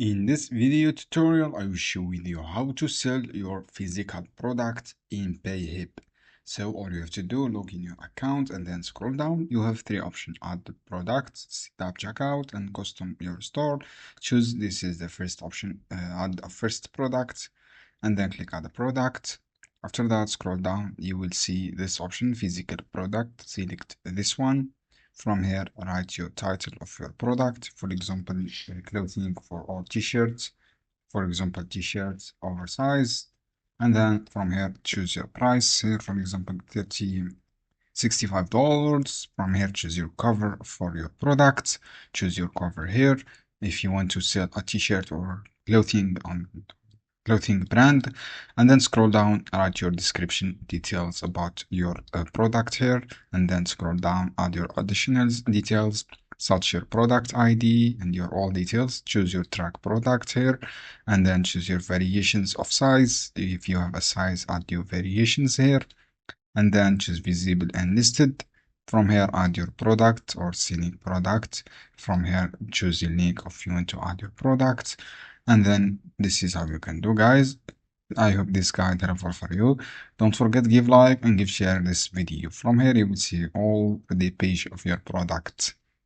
In this video tutorial, I will show you how to sell your physical product in Payhip. So all you have to do, log in your account and then scroll down. You have three options: add the products, set up checkout, and custom your store. Choose this is the first option, add a first product, and then click add the product. After that, scroll down. You will see this option, physical product. Select this one. From here, write your title of your product. For example, clothing for all t-shirts. For example, t-shirts oversized. And then from here, choose your price. Here, for example, $65. From here, choose your cover for your product. Choose your cover here. If you want to sell a t-shirt or clothing brand, and then scroll down, write your description details about your product here, and then scroll down, add your additional details such your product ID and your all details. Choose your track product here, and then choose your variations of size. If you have a size, add your variations here, and then choose visible and listed. From here, add your product or selling product. From here, choose your link if you want to add your product. And then this is how you can do, guys. I hope this guide helpful for you. Don't forget, give like and give share this video. From here, you will see all the page of your product.